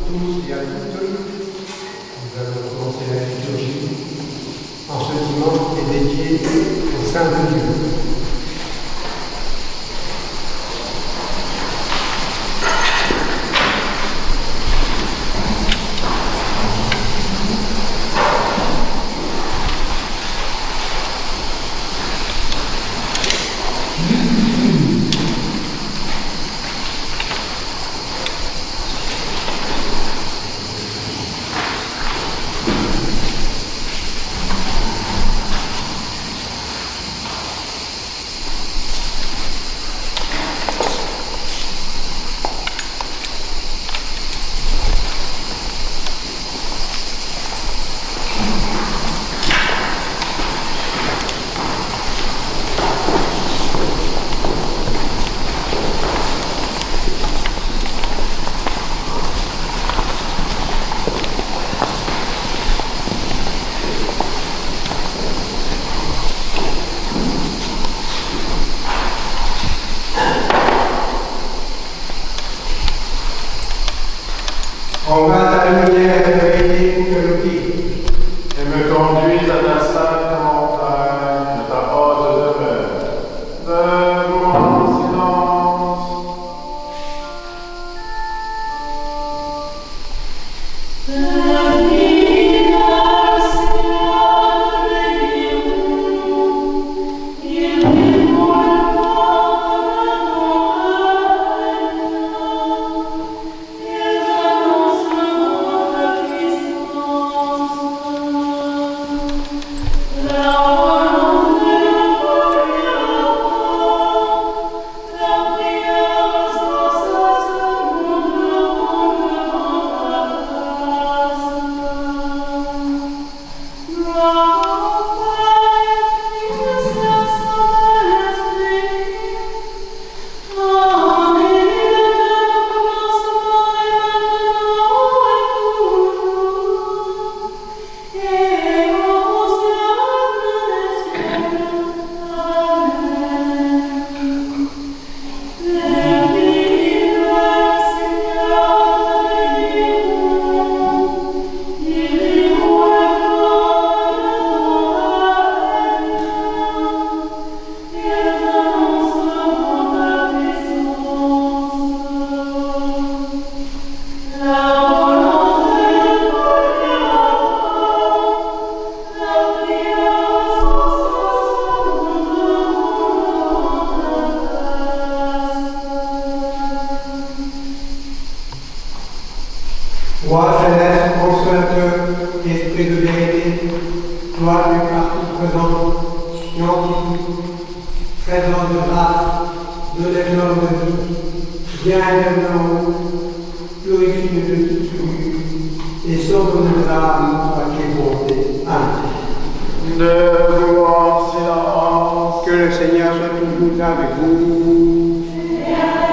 tous et à toutes. Nous allons commencer la liturgie en ce dimanche qui est dédié au Saint de Dieu. On va à ta lumière réveiller pour que le guide et me conduise à ta sainte montagne, de ta haute demeure. Demeure en silence. Roi céleste, consolateur, esprit de vérité, toi du partout présent, scientifique, trésor de grâce, de l'exemple de vie, viens éternellement, purifie de toute souillure, et sauve nos âmes par tes bontés. Amen. Debout en silence. Que le Seigneur soit toujours avec vous. Amen.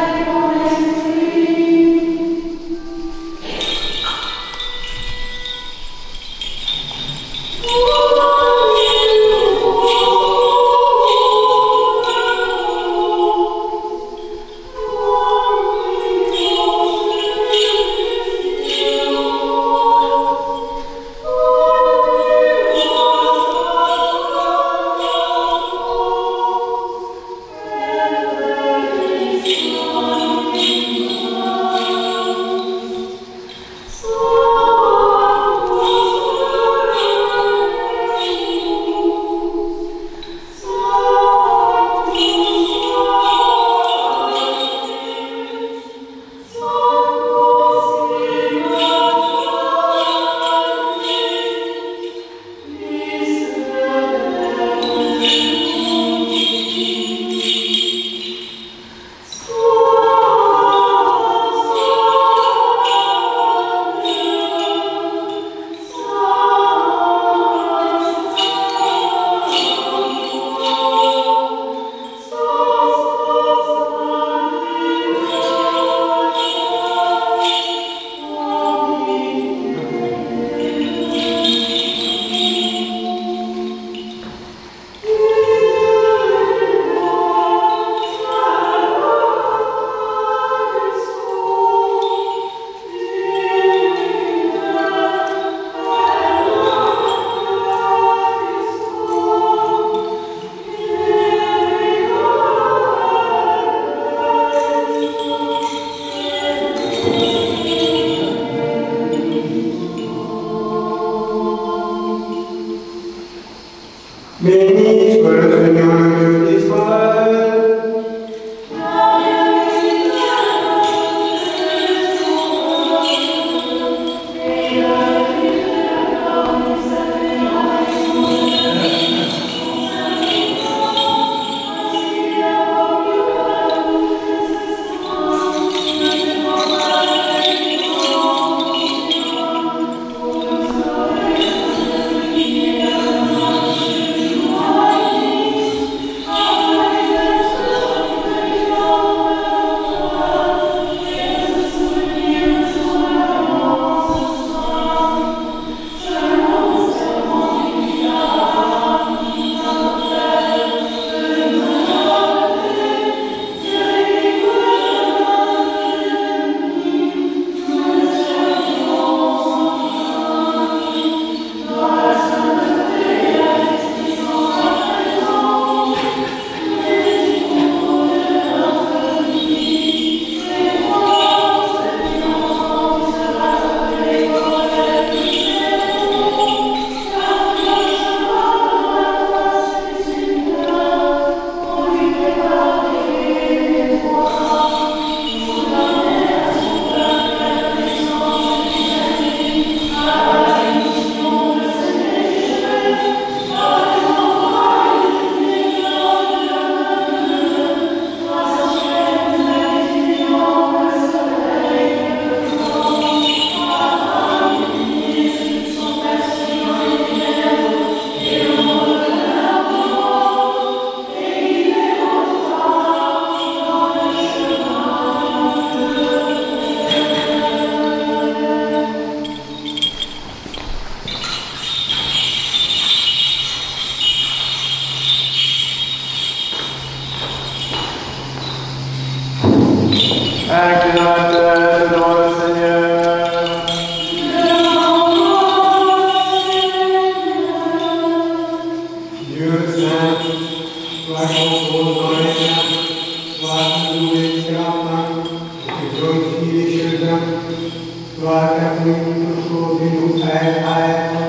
permis toute chose de nous faire à être.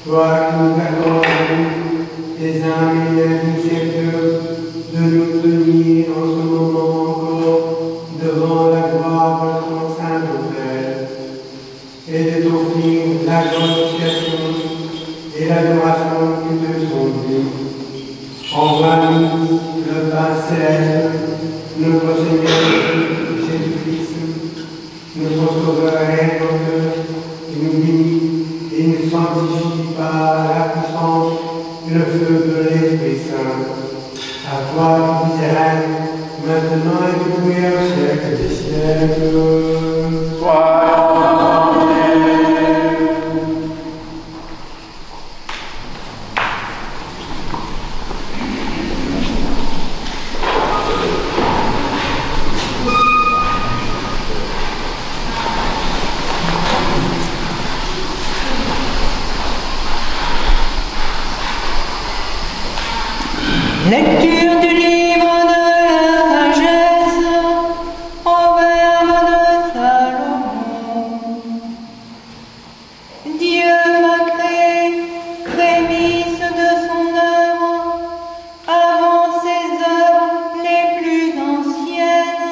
Toi qui nous accordes tes âmes et les misérieux, de nous tenir en ce moment encore devant la gloire de ton Saint-Autel, et de t'offrir la glorification et l'adoration qui te sont dues. Envoie-nous le Père céleste, notre Seigneur Jésus-Christ, notre Sauveur et Rédempteur, qui nous bénit et nous sanctifie par la puissance et le feu de l'Esprit Saint. À toi, qui vis et règnes, maintenant et toujours et au siècle des siècles. Lecture du livre de la sagesse, proverbe de Salomon. Dieu m'a créé, prémisse de son œuvre, avant ses œuvres les plus anciennes.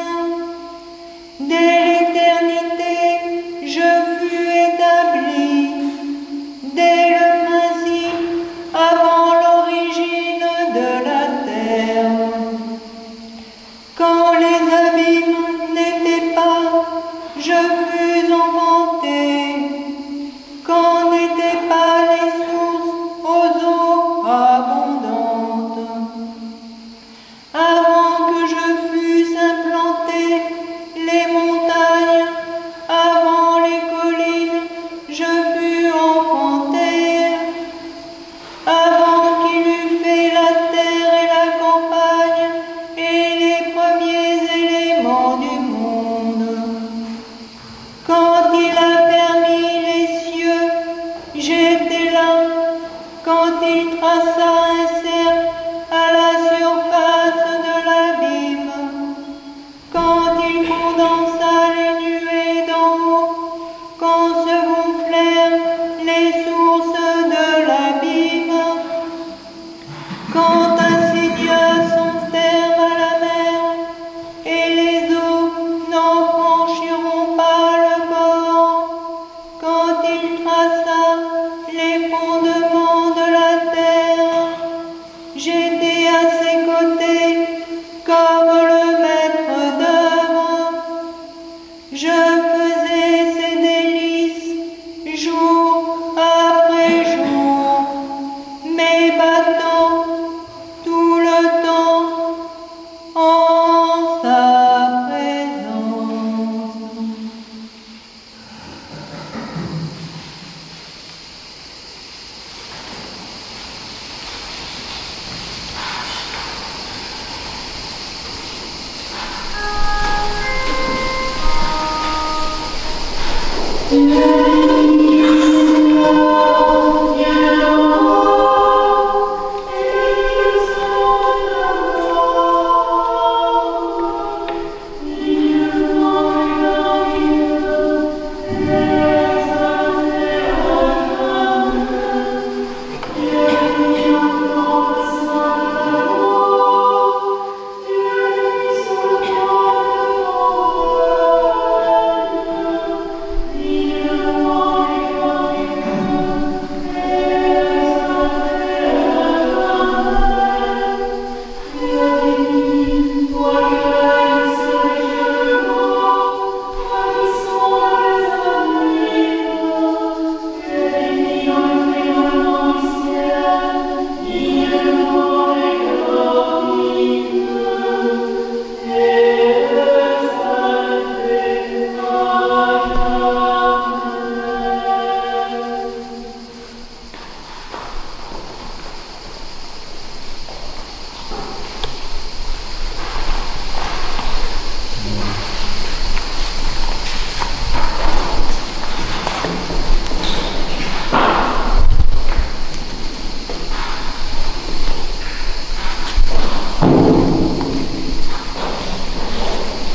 Dès l'éternité, je fus établi, dès le principe, avant l'origine de la terre. Quand les abîmes n'étaient pas, je fus enfanté. Quand n'étaient pas les sources aux eaux abondantes. Avant que je fusse implanté, les montagnes, avant les collines, je fus enfanté. Avant qu'il eût fait la terre et la campagne et les premiers éléments du monde. Quand il a permis les cieux, j'étais là. Quand il traça un cercle à la surface de l'abîme. Quand il condensa les nuées d'en haut. Quand se gonflèrent les sources de l'abîme. Quand assigna son terme à la mer, et les eaux n'en franchiront pas le bord. Quand il traça les fondements de la terre, j'étais à ses côtés comme le maître d'œuvre. Je faisais ses délices jour après jour, m'ébattant tout le temps en sa présence.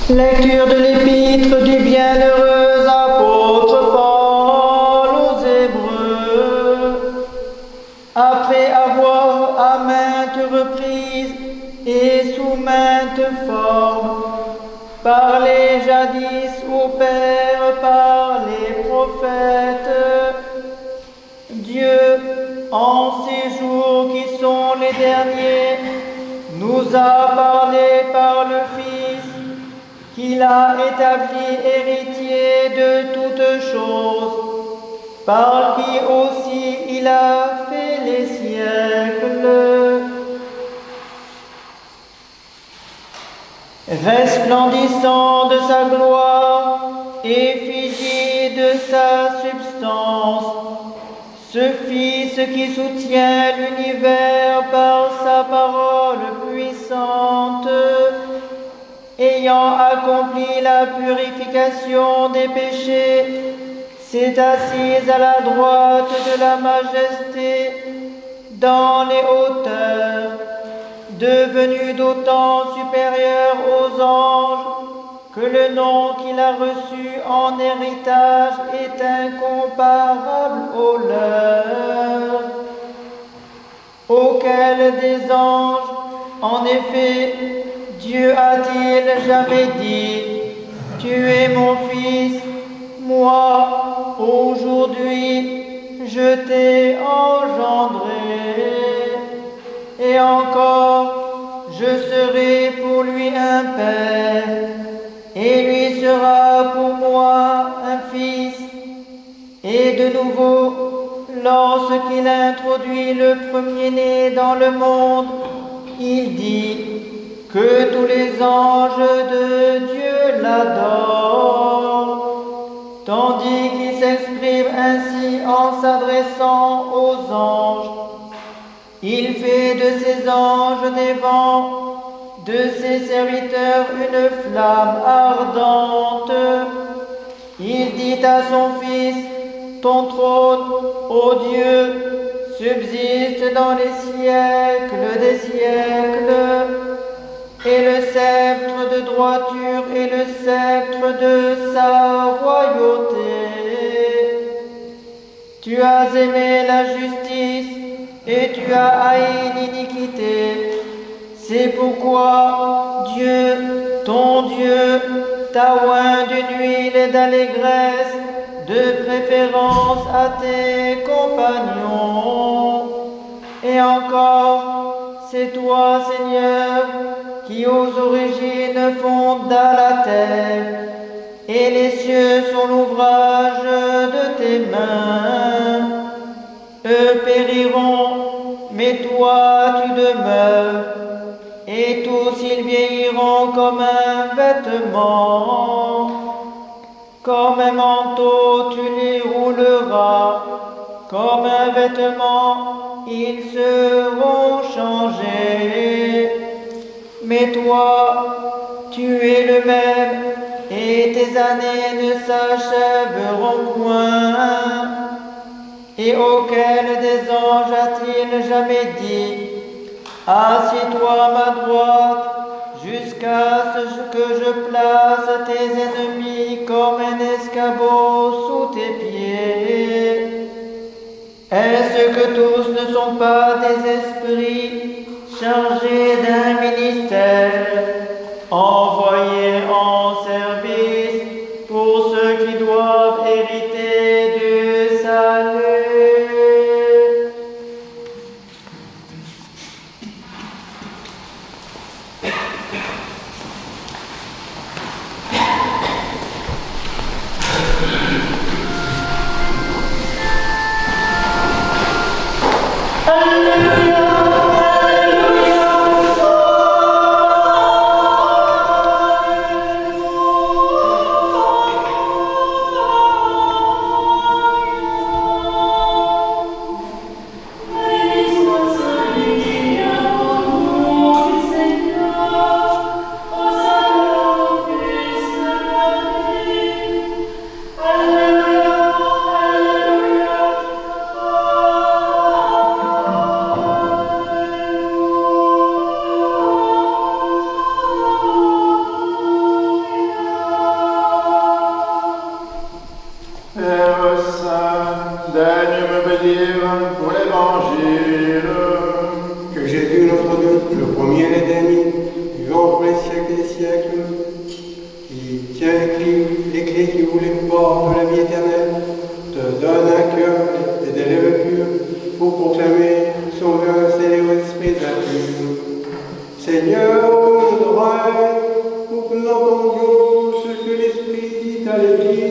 Lecture de l'épître du bienheureux apôtre et dernier, nous a parlé par le Fils, qu'il a établi héritier de toutes choses, par qui aussi il a fait les siècles. Resplendissant de sa gloire, effigie de sa substance, ce Fils qui soutient l'univers par sa parole puissante, ayant accompli la purification des péchés, s'est assis à la droite de la majesté dans les hauteurs, devenu d'autant supérieur aux anges que le nom qu'il a reçu en héritage est incomparable au leur. Auquel des anges, en effet, Dieu a-t-il jamais dit, « Tu es mon Fils, moi, aujourd'hui, je t'ai engendré. » Et encore, je serai pour lui un père, et lui sera pour moi un fils. Et de nouveau, lorsqu'il introduit le premier-né dans le monde, il dit que tous les anges de Dieu l'adorent, tandis qu'il s'exprime ainsi en s'adressant aux anges. Il fait de ses anges des vents, de ses serviteurs une flamme ardente. Il dit à son Fils, ton trône, ô Dieu, subsiste dans les siècles des siècles, et le sceptre de droiture est le sceptre de sa royauté. Tu as aimé la justice, et tu as haï l'iniquité. C'est pourquoi Dieu, ton Dieu, t'a oint d'une huile d'allégresse, de préférence à tes compagnons. Et encore, c'est toi, Seigneur, qui aux origines fonda la terre, et les cieux sont l'ouvrage de tes mains. Eux périront, mais toi tu demeures, et tous ils vieilliront comme un vêtement. Comme un manteau tu les rouleras, comme un vêtement ils seront changés. Mais toi, tu es le même, et tes années ne s'achèveront point. Et auquel des anges a-t-il jamais dit, assieds-toi à ma droite, jusqu'à ce que je place tes ennemis comme un escabeau sous tes pieds? Est-ce que tous ne sont pas des esprits chargés d'un ministère, envoyés en service pour ceux qui doivent hériter du salut? Pour proclamer son vœu, Seigneur Esprit Seigneur, ouvre nos oreilles pour que nous entendions ce que l'Esprit dit à l'Église.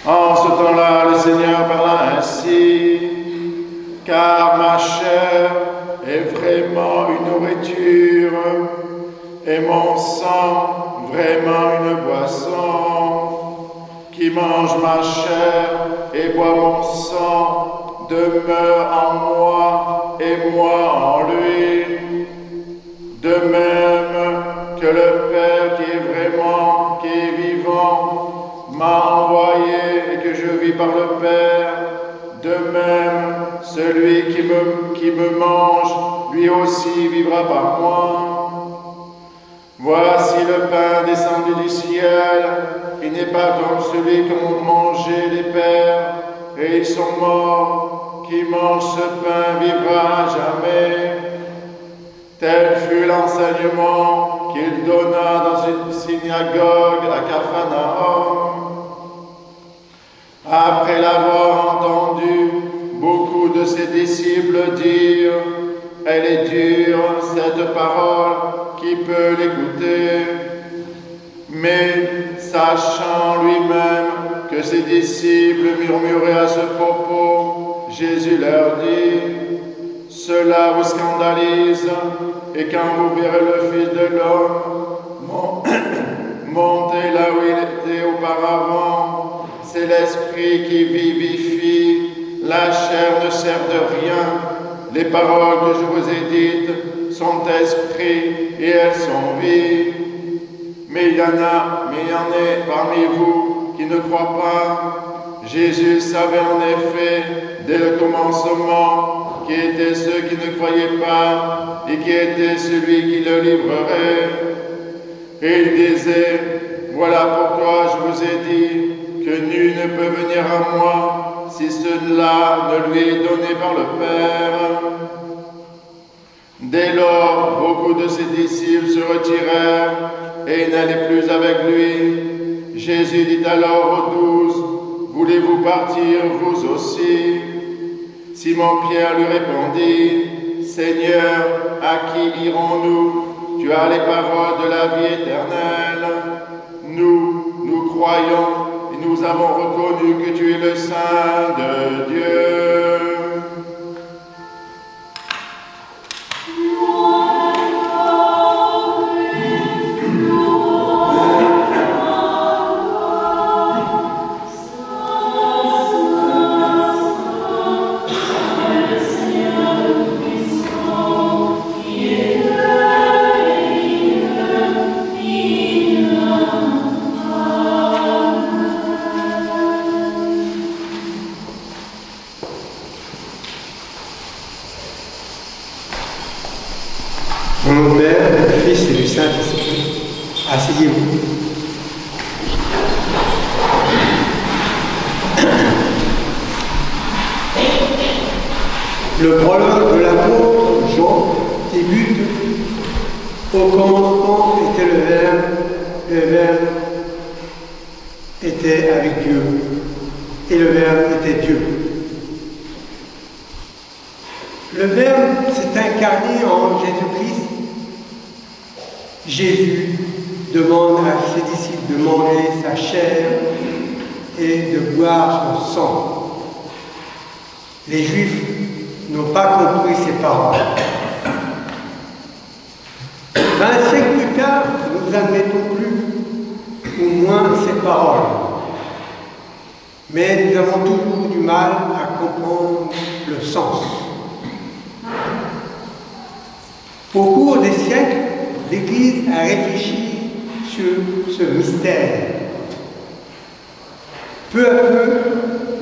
En ce temps-là, le Seigneur parla ainsi, car ma chair est vraiment une nourriture, et mon sang vraiment une boisson. Qui mange ma chair et boit mon sang demeure en moi et moi en lui. De même que le Père qui est vivant, m'a envoyé et que je vis par le Père, de même celui qui me mange, lui aussi vivra par moi. Voici le pain descendu du ciel, il n'est pas comme celui qu'ont mangé les pères, et ils sont morts. Qui mange ce pain vivra à jamais. Tel fut l'enseignement qu'il donna dans une synagogue à Capharnaüm. Après l'avoir entendu, beaucoup de ses disciples dirent « Elle est dure, cette parole, qui peut l'écouter ?» Mais, sachant lui-même que ses disciples murmuraient à ce propos, Jésus leur dit « Cela vous scandalise, et quand vous verrez le Fils de l'homme monter là où il était auparavant, c'est l'Esprit qui vivifie, la chair ne sert de rien. Les paroles que je vous ai dites sont esprit et elles sont vie. Mais il y en a parmi vous qui ne croient pas. Jésus savait en effet, dès le commencement, qui étaient ceux qui ne croyaient pas et qui était celui qui le livrerait. Et il disait, voilà pourquoi je vous ai dit que nul ne peut venir à moi si cela ne lui est donné par le Père. Dès lors, beaucoup de ses disciples se retirèrent et n'allaient plus avec lui. Jésus dit alors aux 12, voulez-vous partir vous aussi? Simon-Pierre lui répondit, Seigneur, à qui irons-nous? Tu as les paroles de la vie éternelle. Nous croyons et nous avons reconnu que tu es le Saint de Dieu. Au nom du Père, du Fils et du Saint-Esprit. Asseyez-vous. Le prologue de l'apôtre Jean débute. Au commencement était le Verbe était avec Dieu, et le Verbe était Dieu. Le Verbe s'est incarné en Jésus-Christ. Jésus demande à ses disciples de manger sa chair et de boire son sang. Les Juifs n'ont pas compris ces paroles. 20 siècles plus admettons plus ou moins ces paroles. Mais nous avons toujours du mal à comprendre le sens. Au cours des siècles, l'Église a réfléchi sur ce mystère. Peu à peu,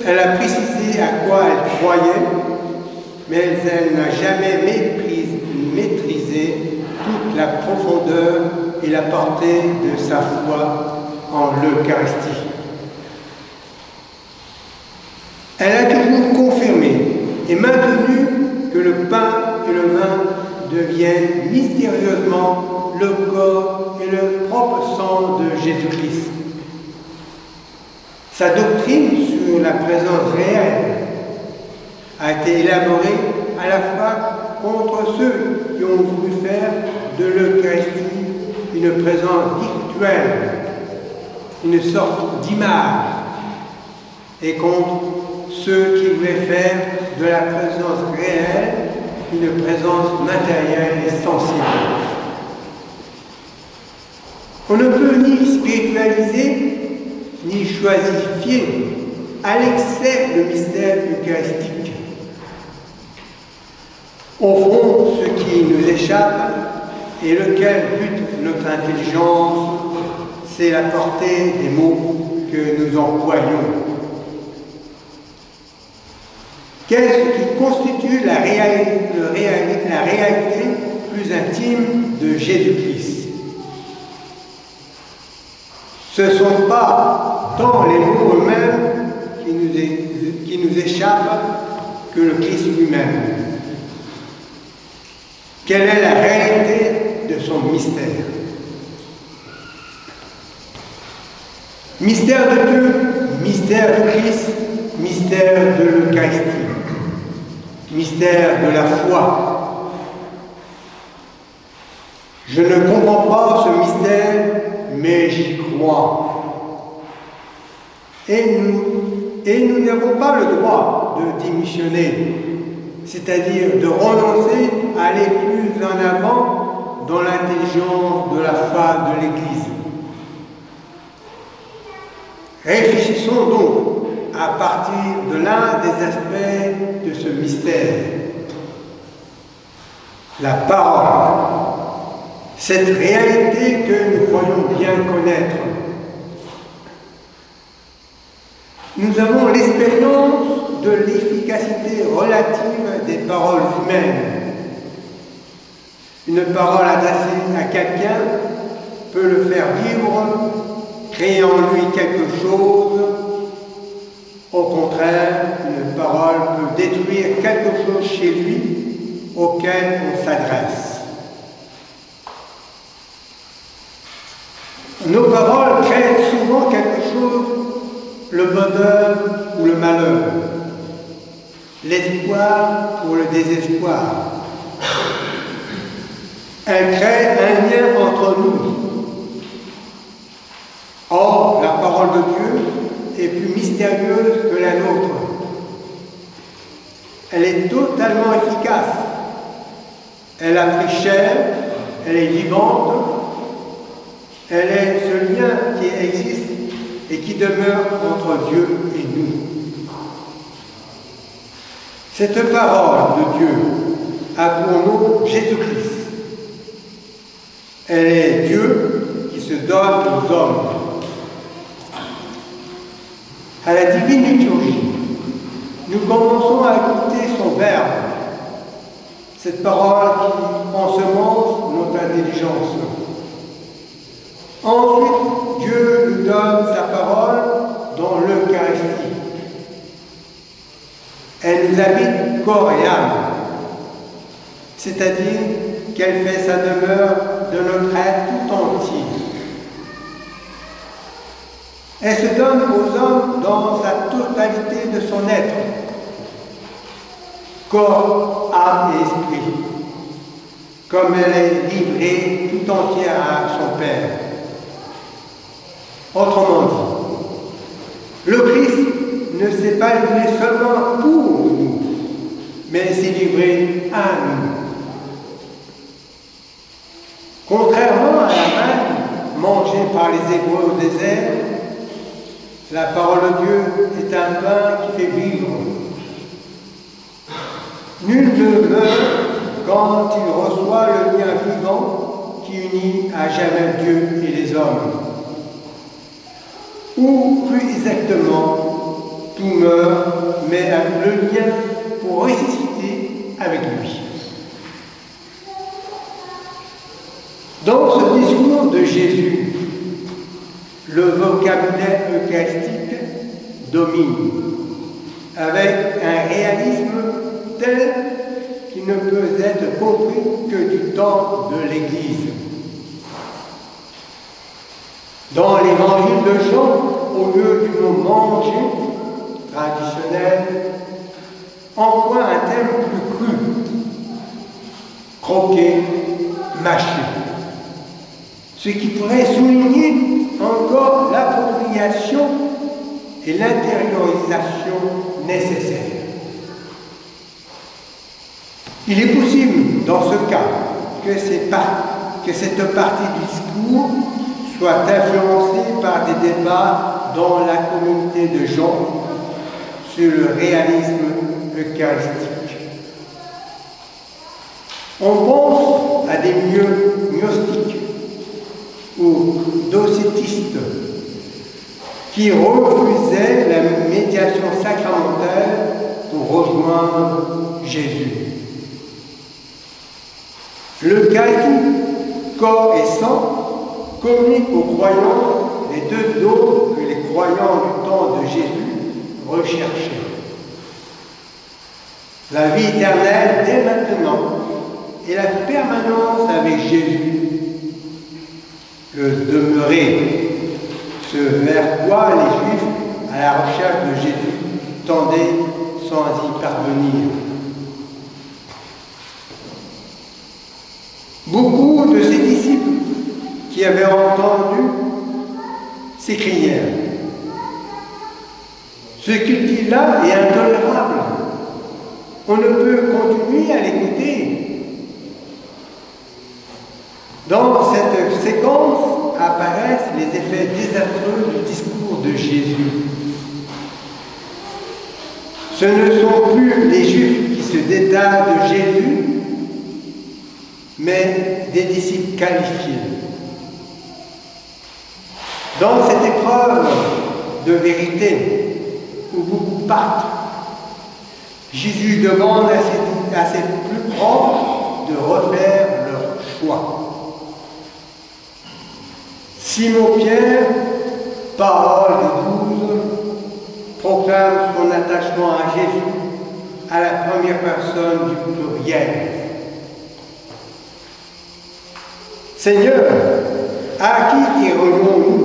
elle a précisé à quoi elle croyait, mais elle n'a jamais maîtrisé toute la profondeur et la portée de sa foi en l'Eucharistie. Elle a toujours confirmé et maintenu que le pain et le vin deviennent mystérieusement le corps et le propre sang de Jésus-Christ. Sa doctrine sur la présence réelle a été élaborée à la fois contre ceux qui ont voulu faire de l'Eucharistie une présence virtuelle, une sorte d'image, et contre ceux qui voulaient faire de la présence réelle une présence matérielle et sensible. On ne peut ni spiritualiser, ni choisifier à l'excès le mystère eucharistique. Au fond, ce qui nous échappe et lequel bute notre intelligence, c'est la portée des mots que nous employons. Qu'est-ce qui constitue la réalité plus intime de Jésus-Christ? Ce ne sont pas tant les mots eux-mêmes qui nous échappent que le Christ lui-même. Quelle est la réalité de son mystère? Mystère de Dieu, mystère de Christ, mystère de l'Eucharistie, mystère de la foi. Je ne comprends pas ce mystère, mais j'y crois. Et nous n'avons pas le droit de démissionner, c'est-à-dire de renoncer à aller plus en avant dans l'intelligence de la foi de l'Église. Réfléchissons donc à partir de l'un des aspects de ce mystère. La parole, cette réalité que nous croyons bien connaître. Nous avons l'expérience de l'efficacité relative des paroles humaines. Une parole adressée à quelqu'un peut le faire vivre, créer en lui quelque chose. Au contraire, une parole peut détruire quelque chose chez lui auquel on s'adresse. Nos paroles créent souvent quelque chose, le bonheur ou le malheur, l'espoir ou le désespoir. Elles créent un lien entre nous. Or, la parole de Dieu est plus mystérieuse que la nôtre. Elle est totalement efficace. Elle a pris chair, elle est vivante, elle est ce lien qui existe et qui demeure entre Dieu et nous. Cette parole de Dieu a pour nom Jésus-Christ. Elle est Dieu qui se donne aux hommes. À la divine liturgie, nous commençons à écouter son verbe, cette parole qui ensemence notre intelligence. Ensuite, Dieu nous donne sa parole dans l'Eucharistie. Elle nous habite corps et âme, c'est-à-dire qu'elle fait sa demeure de notre être tout entier. Elle se donne aux hommes dans sa totalité de son être, corps, âme et esprit, comme elle est livrée tout entière à son Père. Autrement dit, le Christ ne s'est pas livré seulement pour nous, mais s'est livré à nous. Contrairement à la manne les Hébreux au désert, la parole de Dieu est un pain qui fait vivre. Nul ne meurt quand il reçoit le lien vivant qui unit à jamais Dieu et les hommes. Ou plus exactement, tout meurt, mais avec le lien pour ressusciter avec lui. Dans ce discours de Jésus, le vocabulaire eucharistique domine, avec un réalisme tel qu'il ne peut être compris que du temps de l'Église. Dans l'évangile de Jean, au lieu du mot manger traditionnel, emploie un terme plus cru, croquer, mâcher. Ce qui pourrait souligner encore l'appropriation et l'intériorisation nécessaires. Il est possible, dans ce cas, que cette partie du discours soit influencée par des débats dans la communauté de Jean sur le réalisme eucharistique. On pense à des milieux gnostiques ou docétistes qui refusaient la médiation sacramentelle pour rejoindre Jésus. L'Eucharistie, corps et sang, communique aux croyants les deux dons que les croyants du temps de Jésus recherchaient. La vie éternelle dès maintenant et la permanence avec Jésus. Le demeurer, ce vers quoi les Juifs, à la recherche de Jésus, tendaient sans y parvenir. Beaucoup de ses disciples qui avaient entendu s'écrièrent « Ce qu'il dit là est intolérable. On ne peut continuer à l'écouter. » Dans cette séquence apparaissent les effets désastreux du discours de Jésus. Ce ne sont plus les Juifs qui se détalent de Jésus, mais des disciples qualifiés. Dans cette épreuve de vérité, où beaucoup partent, Jésus demande à ses plus proches de refaire leur choix. Simon-Pierre, parole des 12, proclame son attachement à Jésus à la première personne du pluriel. Seigneur, à qui irons-nous?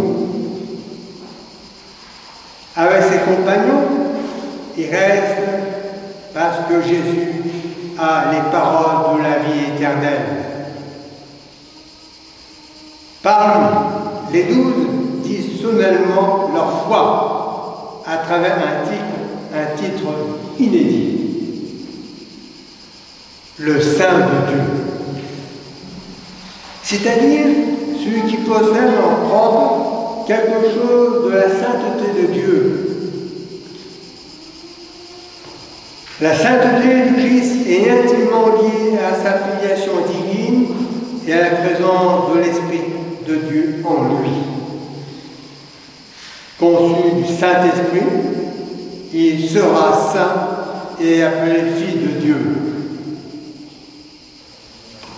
Avec ses compagnons, il reste parce que Jésus a les paroles de la vie éternelle. Par lui, les 12 disent solennellement leur foi à travers un titre inédit. Le Saint de Dieu. C'est-à-dire celui qui possède en propre quelque chose de la sainteté de Dieu. La sainteté du Christ est intimement liée à sa filiation divine et à la présence de l'Esprit de Dieu en lui. Conçu du Saint-Esprit, il sera saint et appelé Fils de Dieu.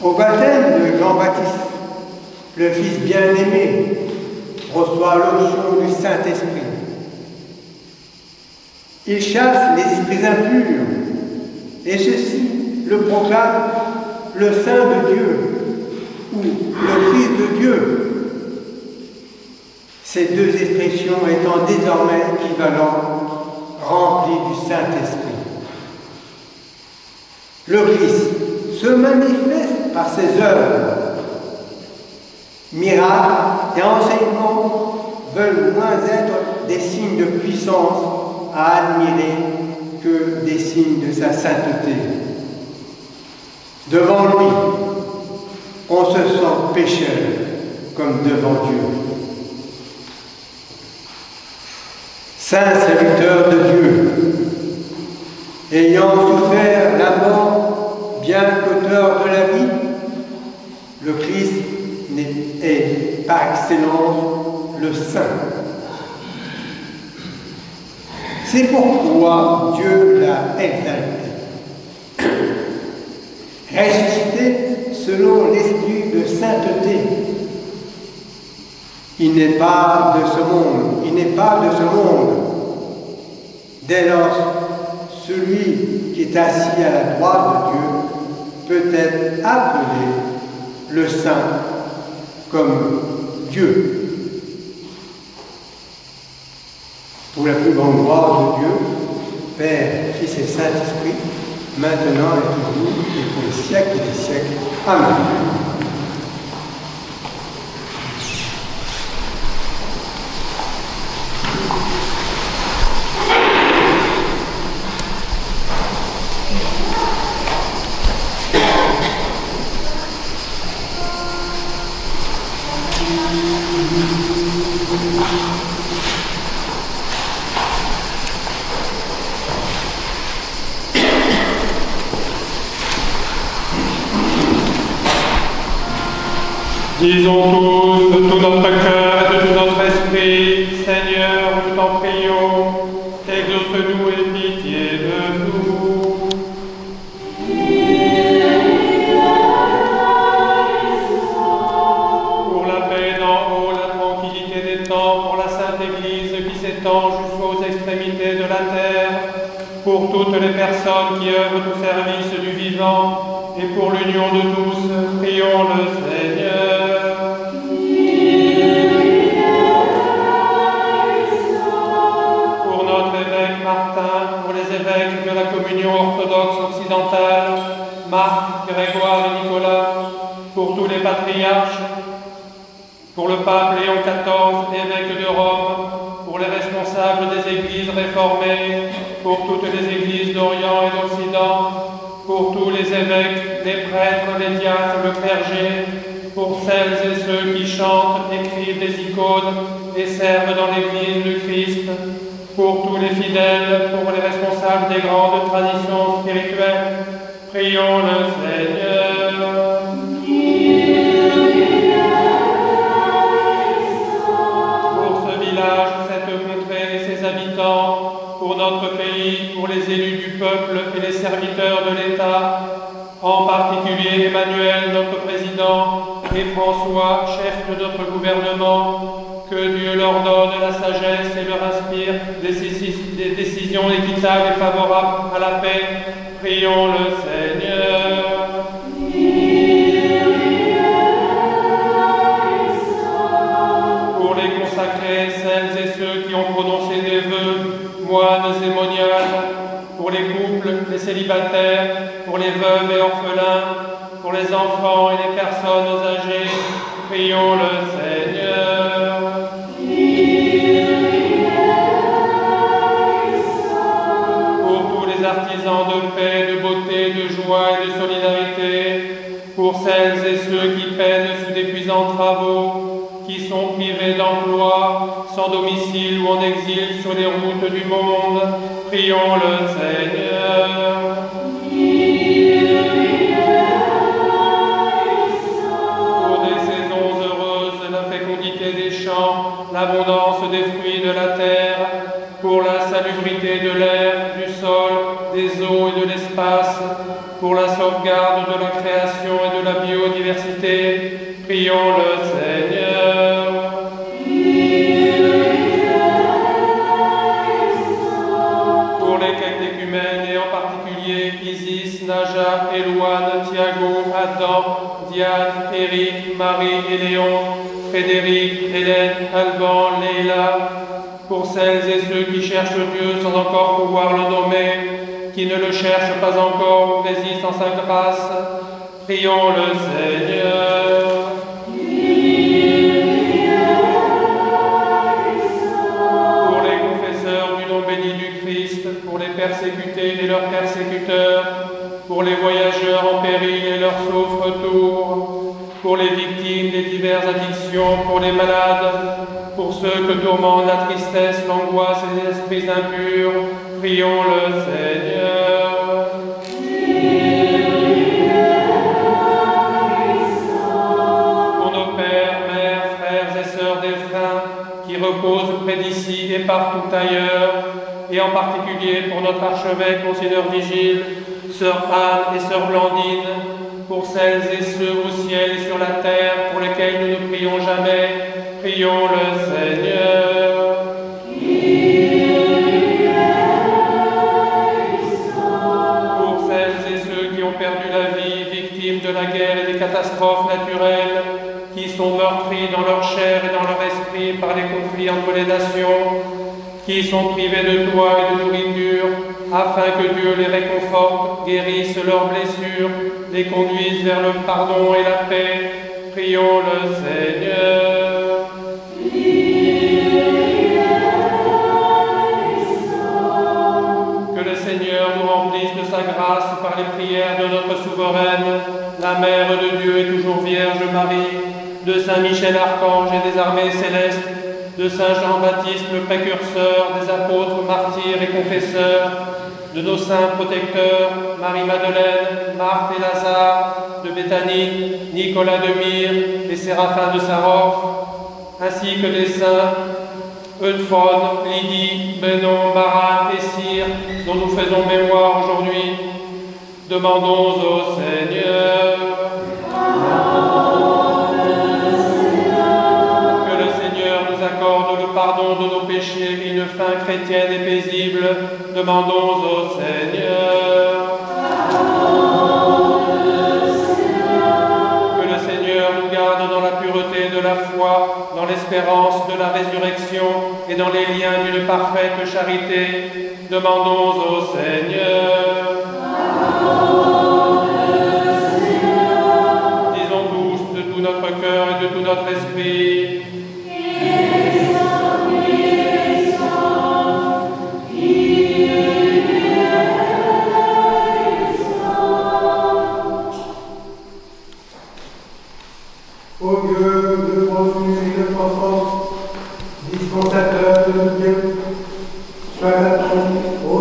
Au baptême de Jean-Baptiste, le Fils bien-aimé reçoit l'onction du Saint-Esprit. Il chasse les esprits impurs, et ceci le proclame le Saint de Dieu, ou le Fils de Dieu. Ces deux expressions étant désormais équivalentes, remplies du Saint-Esprit. Le Christ se manifeste par ses œuvres. Miracles et enseignements veulent moins être des signes de puissance à admirer que des signes de sa sainteté. Devant lui, on se sent pécheur comme devant Dieu. Saint serviteur de Dieu, ayant souffert la mort, bien qu'auteur de la vie, le Christ est par excellence le Saint. C'est pourquoi Dieu l'a exalté. Ressuscité selon l'esprit de sainteté. Il n'est pas de ce monde, il n'est pas de ce monde. Dès lors, celui qui est assis à la droite de Dieu peut être appelé le Saint comme Dieu. Pour la plus grande gloire de Dieu, Père, Fils et Saint-Esprit, maintenant et toujours, et pour les siècles des siècles. Amen. Disons tous de tout notre cœur et de tout notre esprit, Seigneur, nous t'en prions, exauce-nous et pitié de nous. Pour la paix d'en haut, la tranquillité des temps, pour la Sainte Église qui s'étend jusqu'aux extrémités de la terre, pour toutes les personnes qui œuvrent au service du vivant, et pour l'union de tous, prions le Seigneur. Pour notre évêque Martin, pour les évêques de la communion orthodoxe occidentale, Marc, Grégoire et Nicolas, pour tous les patriarches, pour le pape Léon XIV, évêque de Rome, pour les responsables des églises réformées, pour toutes les églises d'Orient et d'Occident, pour tous les évêques, les prêtres, les diacres, le clergé, pour celles et ceux qui chantent, écrivent des icônes et servent dans l'Église du Christ, pour tous les fidèles, pour les responsables des grandes traditions spirituelles, prions le Seigneur. Pour ce village, cette contrée et ses habitants, pour notre pays, pour les élus du peuple et les serviteurs de l'État, en particulier Emmanuel, notre président, et François, chef de notre gouvernement, que Dieu leur donne la sagesse et leur inspire des décisions équitables et favorables à la paix. Prions le Seigneur. Pour les consacrés, celles et ceux qui ont prononcé des vœux, moines et moniales, pour les couples, les célibataires, pour les veuves et orphelins, pour les enfants et les personnes âgées, prions le Seigneur. Pour tous les artisans de paix, de beauté, de joie et de solidarité, pour celles et ceux qui peinent sous d'épuisants travaux, qui sont privés d'emploi, sans domicile ou en exil sur les routes du monde, prions le Seigneur. Pour des saisons heureuses, la fécondité des champs, l'abondance des fruits de la terre, pour la salubrité de l'air, du sol, des eaux et de l'espace, pour la sauvegarde de la création et de la biodiversité, prions le Seigneur. Pour les catéchumènes et en particulier Isis, Naja, Éloane, Thiago, Adam, Diane, Éric, Marie et Léon, Frédéric, Hélène, Alban, Leila, pour celles et ceux qui cherchent Dieu sans encore pouvoir le nommer, qui ne le cherchent pas encore ou résistent en sa grâce, prions le Seigneur. Pour les confesseurs du nom béni du Christ, pour les persécutés et leurs persécuteurs, pour les voyageurs en péril et leur sauf retour, pour les victimes des diverses addictions, pour les malades, Pour ceux que tourmentent la tristesse, l'angoisse et les esprits impurs, prions le Seigneur. Pour nos pères, mères, frères et sœurs défunts qui reposent près d'ici et partout ailleurs, et en particulier pour notre archevêque, Monseigneur Vigile, sœur Anne et sœur Blandine, pour celles et ceux au ciel et sur la terre pour lesquels nous ne prions jamais, prions le Seigneur. Pour celles et ceux qui ont perdu la vie, victimes de la guerre et des catastrophes naturelles, qui sont meurtris dans leur chair et dans leur esprit par les conflits entre les nations, qui sont privés de toit et de nourriture, afin que Dieu les réconforte, guérisse leurs blessures, les conduise vers le pardon et la paix. Prions le Seigneur. Que le Seigneur nous remplisse de sa grâce par les prières de notre souveraine, la Mère de Dieu et toujours Vierge Marie, de Saint Michel Archange et des armées célestes, de Saint Jean-Baptiste le précurseur, des apôtres, martyrs et confesseurs, de nos saints protecteurs, Marie-Madeleine, Marthe et Lazare, de Béthanie, Nicolas de Myre et Séraphin de Sarov, ainsi que des saints Eutrope, Lydie, Bénon, Marat et Cyr, dont nous faisons mémoire aujourd'hui. Demandons au Seigneur. Que le Seigneur nous accorde le pardon de nos péchés et une fin chrétienne et paisible. Demandons au Seigneur. Que le Seigneur nous garde dans la pureté de la foi, dans l'espérance de la résurrection et dans les liens d'une parfaite charité. Demandons au Seigneur. Disons tous de tout notre cœur et de tout notre esprit. Ô Dieu, de profond et de profond, dispensateur de Dieu, sois attentif au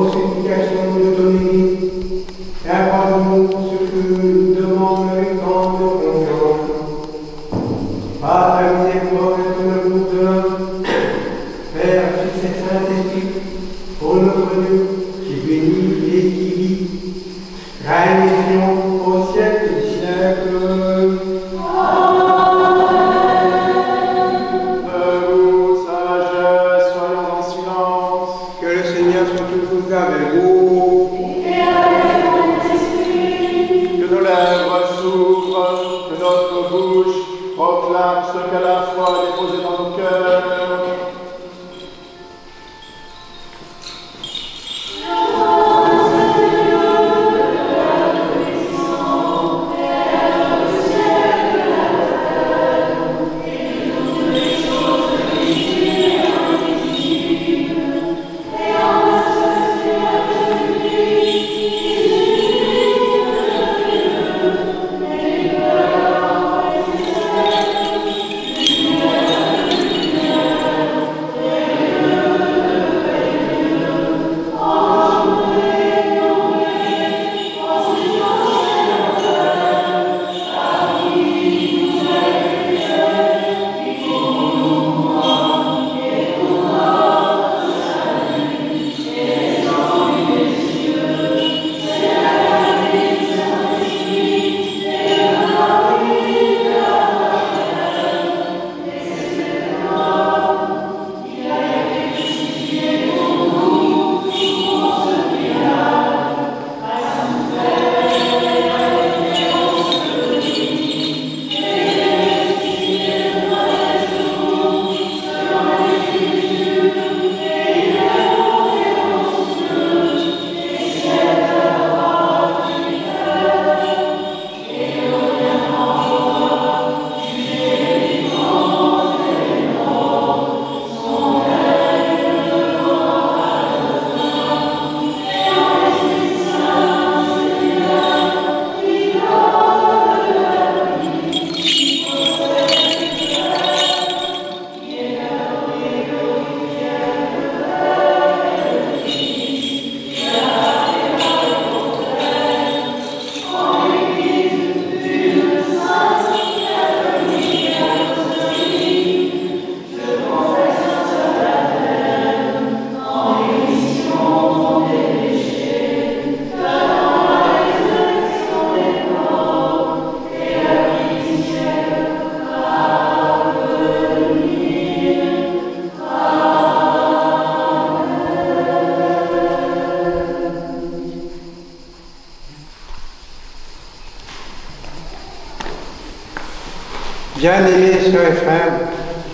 Bien-aimés sœurs et frères,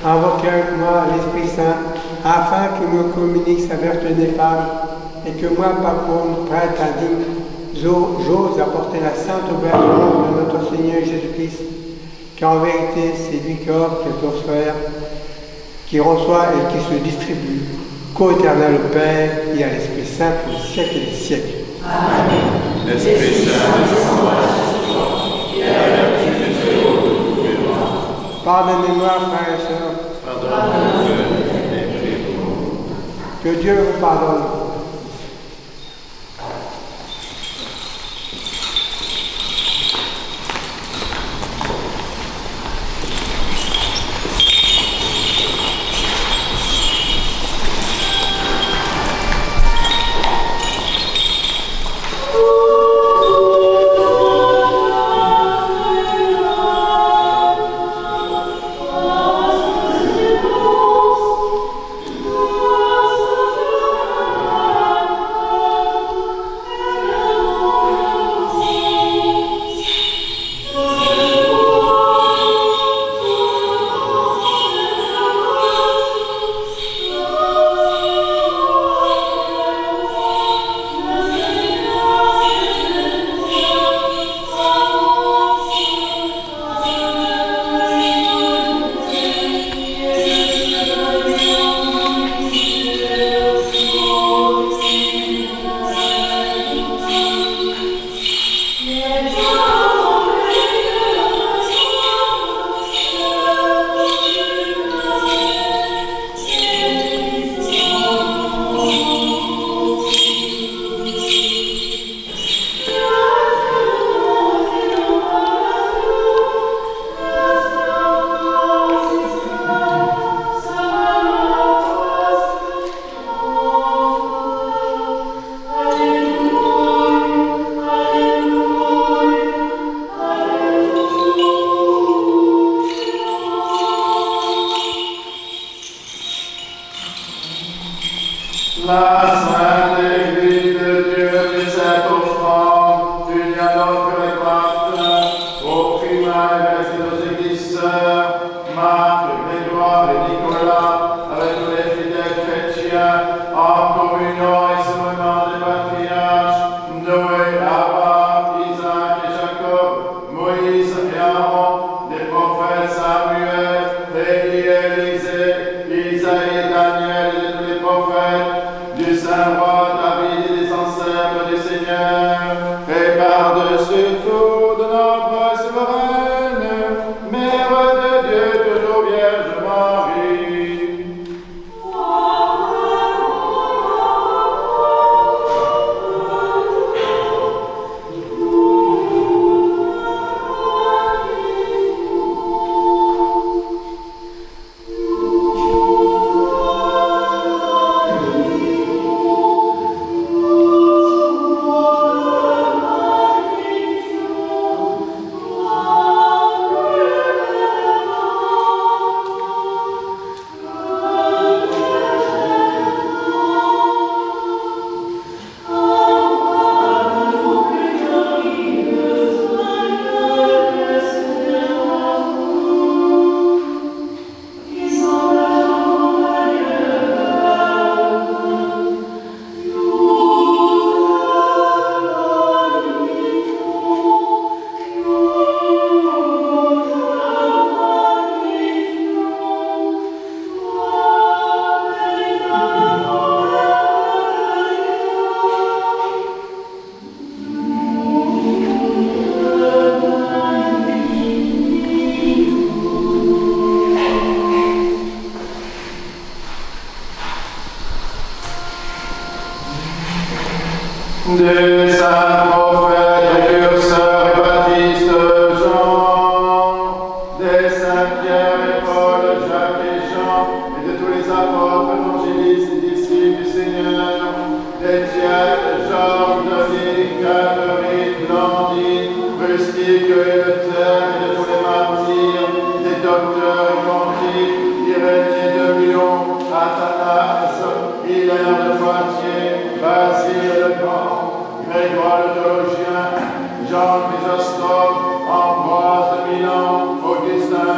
invoquez avec moi l'Esprit Saint, afin qu'il me communique sa vertu néfaste, et que moi, par contre, prêtre indigne, j'ose apporter la sainte ouverture de notre Seigneur Jésus-Christ, qui en vérité c'est lui qui offre, qui reçoit et qui se distribue, qu'au éternel Père et à l'Esprit Saint pour les siècles et les siècles. Amen. L'Esprit Saint descend sur toi, et à la vertu de Dieu de tous les droits. Pardonnez-moi, frères et sœurs. Pardonne-nous et prie pour nous. Que Dieu vous pardonne. Des saints prophètes précurseurs et baptistes Jean, des saints Pierre et Paul, Jacques et Jean, et de tous les apôtres, évangélistes et disciples du Seigneur, d'Étienne, Georges, Dominique, Catherine, Blandine, Rustique et Luther, et de tous les martyrs, des docteurs et pontifes, Irénée de Lyon, Athanase, Hilaire de Poitiers, Basile le Grand, Grégoire le théologien, Jean Chrysostome, Ambroise de Milan, Augustin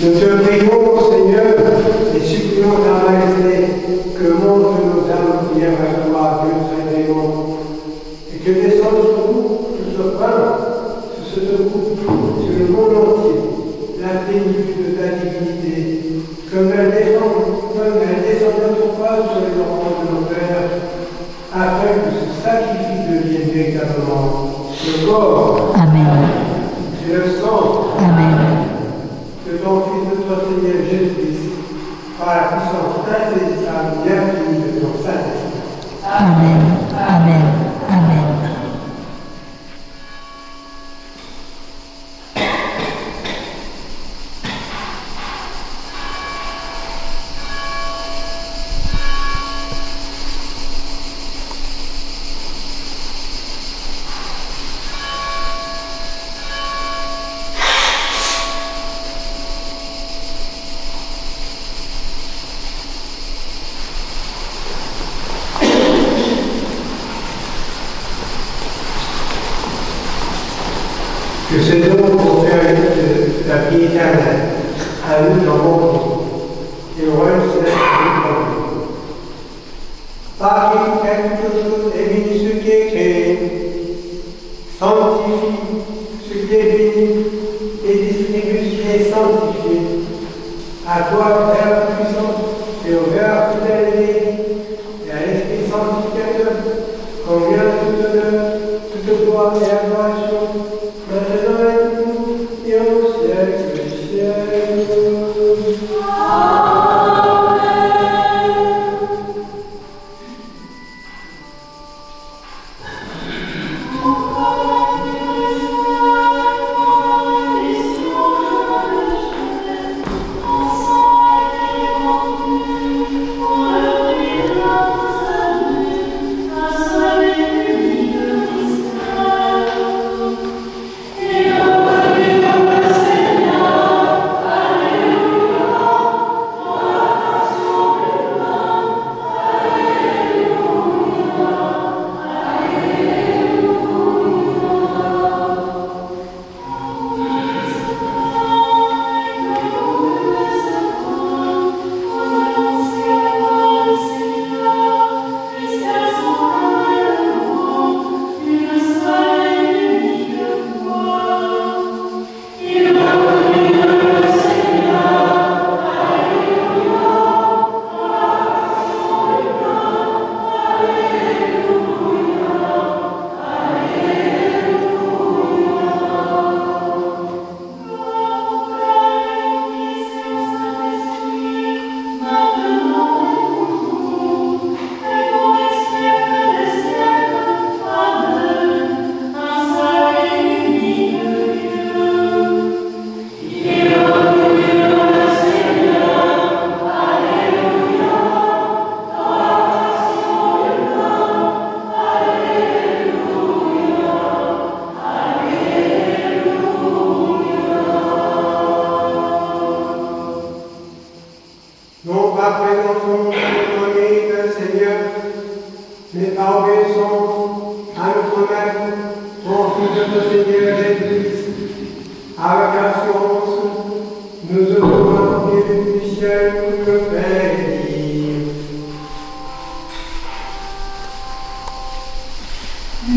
Nous te prions, Seigneur, et supplions ta majesté que montre nos âmes prières à toi, Dieu très aimant, et que descende sur nous, sur ce pain, sur ce groupe, sur le monde entier, la plénitude de ta divinité, comme elle descend autrefois sur les enfants de nos pères, afin que ce sacrifice devienne véritablement le corps Amen. et le sang Amen. de ton Fils, notre Seigneur Jésus-Christ, par la puissance insaisissable et infinie de ton Saint-Esprit. Amen. Amen. Amen. Que ce don confère la vie éternelle à nous dans mon monde et au royaume céleste de nous. Par qui tout est toute chose et béni ce qui est créé, sanctifie ce qui est béni et distribue ce qui est sanctifié. À toi, Père puissant, et au Père fidèle et à l'Esprit sanctificateur, convient toute honneur, toute gloire et adoration, maintenant et toujours, et au siècle des siècles. Non pas présentement au mérite, Seigneur, mais par obéissance à notre Maître, ton Fils, notre Seigneur Jésus-Christ. Avec assurance, nous osons prier du ciel pour le faire dire. Que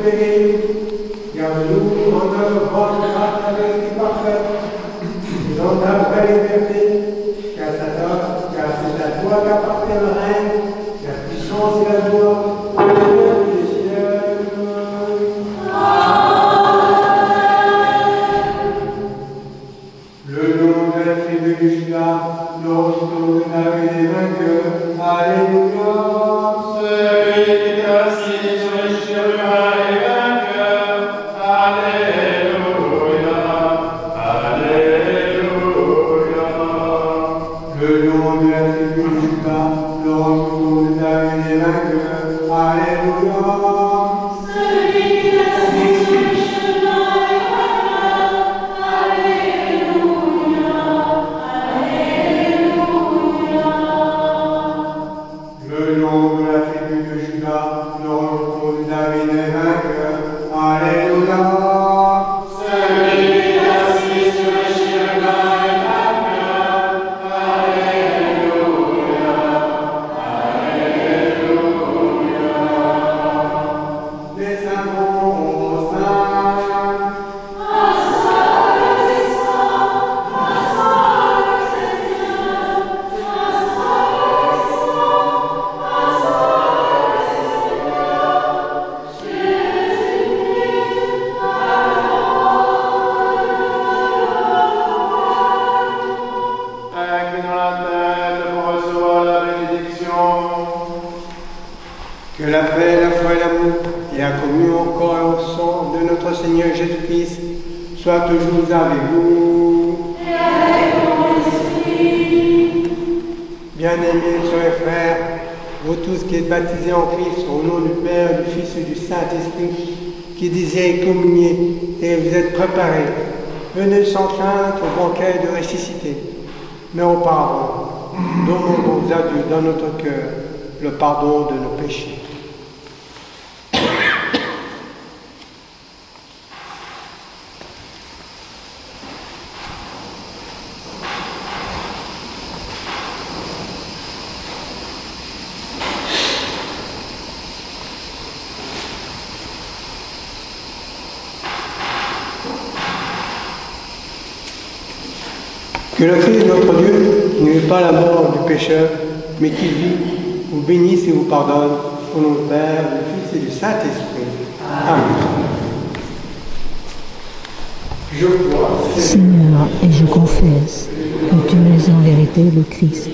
péril. Garde-nous en notre grâce grâce à la vérité parfaite. Et dans ta vraie liberté, car c'est à toi qu'appartient le règne, la puissance et la gloire, au Dieu des siècles. Le nom de la tribu de Judas, le retour de David est vainqueur. Alléluia. Celui qui est assis sur les chérubins est vainqueur. Alléluia. Alléluia. Le nom de la tribu de Judas, le retour de David est vainqueur. Alléluia. Le nom de la tribu de Judas, le retour de David est vainqueur. Alléluia. Celui qui est assis sur les chérubins est vainqueur. Alléluia. Alléluia. Les saints vont saints. Inclinons la tête pour recevoir la bénédiction. Que la paix, la foi et l'amour et la communion au corps et au sang de notre Seigneur Jésus-Christ soient toujours avec vous. Bien-aimés sœurs et frères, vous tous qui êtes baptisés en Christ au nom du Père, du Fils et du Saint-Esprit, qui désirez communier et vous êtes préparés, venez sans crainte au banquet de ressuscité. Mais auparavant, donnons aux adultes dans notre cœur le pardon de nos péchés. Que le Christ, notre Dieu, qui n'eut pas la mort du pécheur, mais qui vit, vous bénisse et vous pardonne, au nom du Père, du Fils et du Saint-Esprit. Amen. Je crois, Seigneur, et je confesse que tu es en vérité le Christ,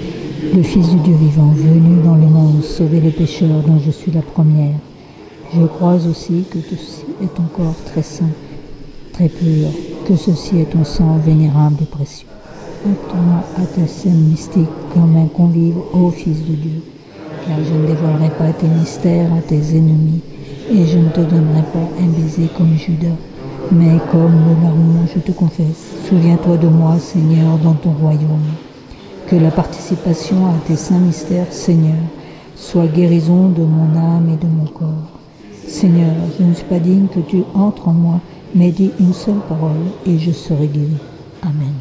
le Fils du Dieu vivant, venu dans le monde sauver les pécheurs dont je suis la première. Je crois aussi que ceci est ton corps très saint, très pur, que ceci est ton sang vénérable et précieux. Attends à ta scène mystique comme un convive ô Fils de Dieu, car je ne dévoilerai pas tes mystères à tes ennemis, et je ne te donnerai pas un baiser comme Judas, mais comme le larron, je te confesse. Souviens-toi de moi, Seigneur, dans ton royaume. Que la participation à tes saints mystères, Seigneur, soit guérison de mon âme et de mon corps. Seigneur, je ne suis pas digne que tu entres en moi, mais dis une seule parole et je serai guéri. Amen. Amen.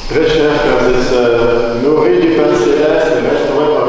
Très chers frères et sœurs, nourris du pain céleste et restaurés par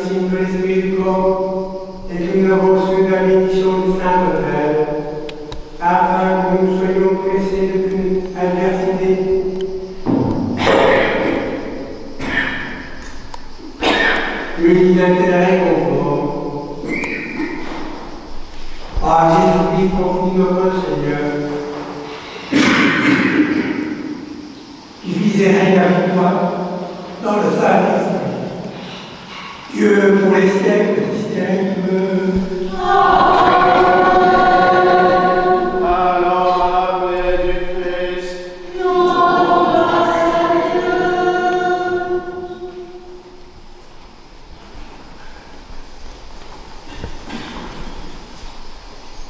Sanctissime de l'Esprit du corps et que nous avons reçu de la bénédiction du Saint-Autel, afin que nous soyons pressés de toute adversité. Unis d'intérêt confort. Par Jésus-Christ, ton Fils, notre Seigneur, qui vise et règne avec toi dans le Saint-Esprit, Dieu pour les siècles des siècles.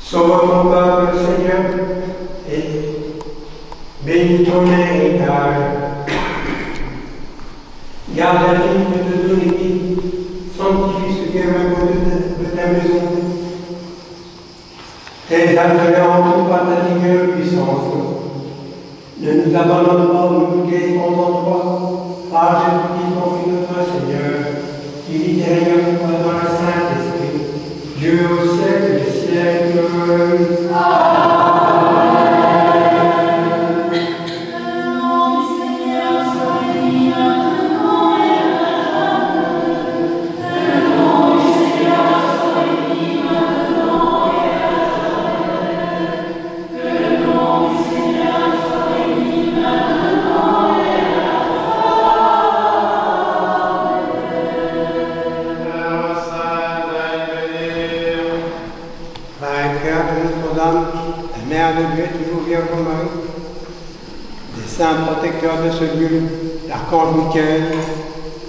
Sauve ton peuple, Seigneur, et bénis ton héritage. Garde la vie de ton équipe, sanctifie ce qui est le beau de ta maison. Tes appelants par ta digne puissance. Ne nous abandonne pas, nous laissons en toi, par Jésus-Christ, ton Fils, notre Seigneur, qui vit et règne avec toi dans le Saint-Esprit, Dieu au siècle des siècles. Saint protecteur de ce lieu, l'archange Michael,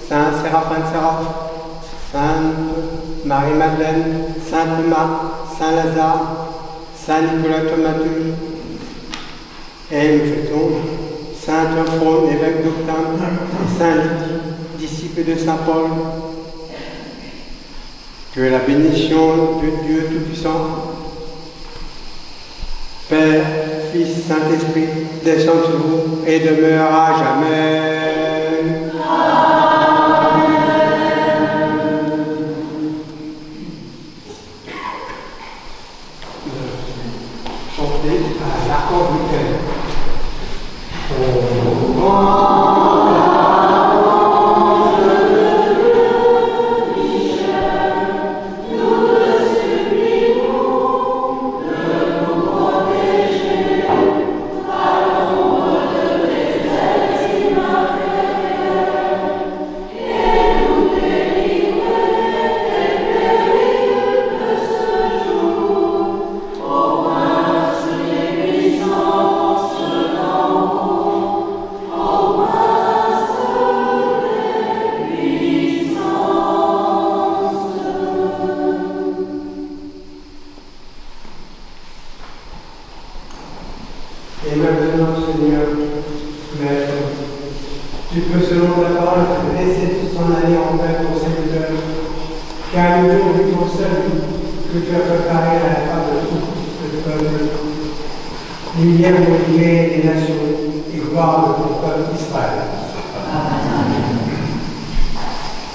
Saint Séraphin de Séraph, Sainte Marie-Madeleine, Sainte Marthe, Saint Lazare, Saint Nicolas Thaumaturge, et nous fêtons Saint Euphrone, évêque d'Octane, et Saint Lydie, disciple de Saint Paul. Que la bénédiction de Dieu Tout-Puissant, Père, Fils, Saint-Esprit, descend sur vous et demeure à jamais. Amen. Chantez à l'archange Michael. Et maintenant, Seigneur, Maître, tu peux, selon ta parole, laisser s'en aller en paix ton serviteur, car nous avons vu ton salut que tu as préparé à la fin de tout le peuple. Lumière motivée des nations et gloire de ton peuple Israël.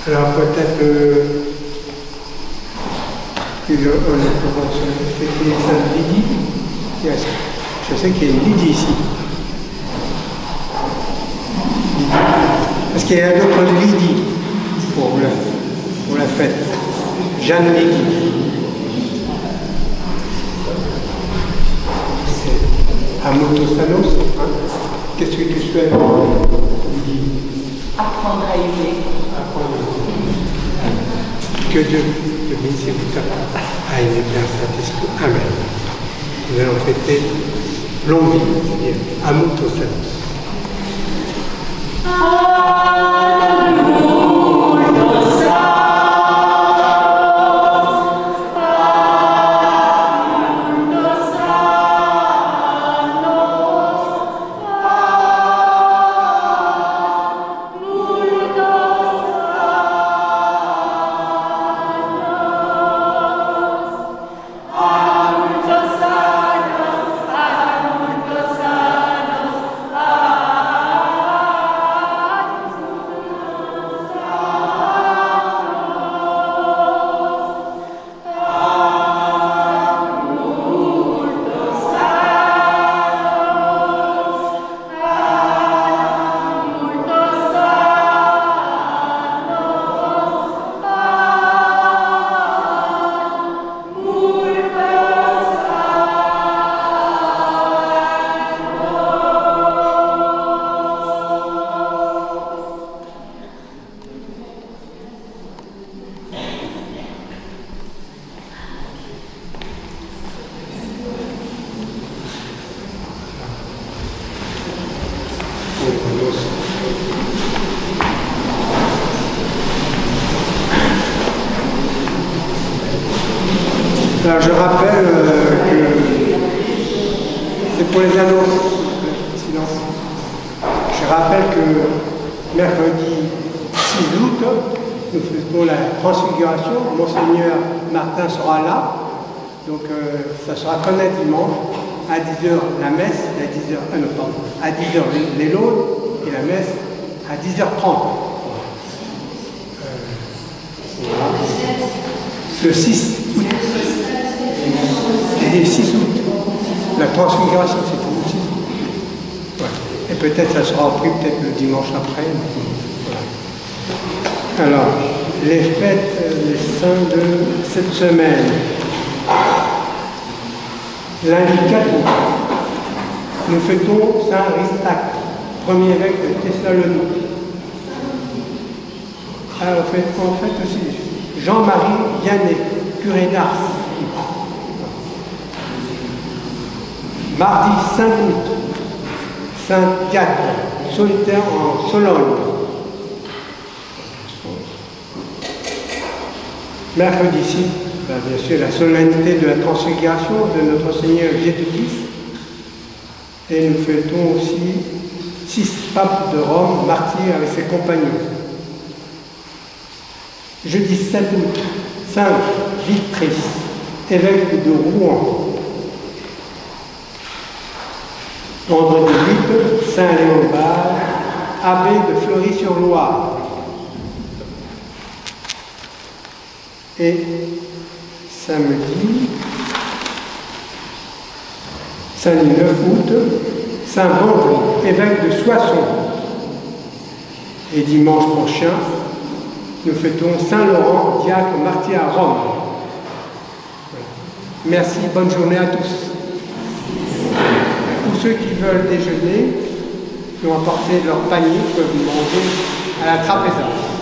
Alors peut-être qu'on commence à fêter Sainte Lydie. Je sais qu'il y a une Lydie ici. Parce qu'il y a d'autres Lydie pour la fête. Jeanne Lydie. C'est Amotostanos. Hein? Qu'est-ce que tu souhaites, Lydie? Apprendre à aimer. Que Dieu te bénisse et vous à aimer bien Saint-Esprit. Amen. Nous allons fêter longue vie, c'est-à-dire Amotostanos. Alors je rappelle que c'est pour les annonces. Silence. Je rappelle que mercredi 6 août, nous faisons la transfiguration. Monseigneur Martin sera là. Donc ça sera comme un dimanche. À 10h la messe, et à 10h, à 10h les laudes et la messe à 10h30. Voilà. Le 6 août. Et le 6 août. La transfiguration, c'est tout le 6 août. Ouais. Et peut-être ça sera repris peut-être le dimanche après. Voilà. Alors, les fêtes, les saints de cette semaine. Lundi 4 août, nous fêtons Saint Ristac, premier évêque de Thessalonique. Alors, on fête aussi Jean-Marie Vianney, curé d'Ars. Mardi 5 août, Saint Diacre, solitaire en Sologne. Mercredi 6, bien sûr, la solennité de la transfiguration de notre Seigneur Jésus-Christ. Et nous fêtons aussi 6 papes de Rome, martyrs avec ses compagnons. Jeudi 7 août, Saint Victrice, évêque de Rouen. Vendredi 8, Saint Léonard, abbé de Fleury-sur-Loire. Et samedi 9 août, Saint Bandry, évêque de Soissons. Et dimanche prochain, nous fêtons Saint Laurent, diacre martyr à Rome. Merci, bonne journée à tous. Pour ceux qui veulent déjeuner, qui ont apporté leur panier, peuvent manger à la trapézarde.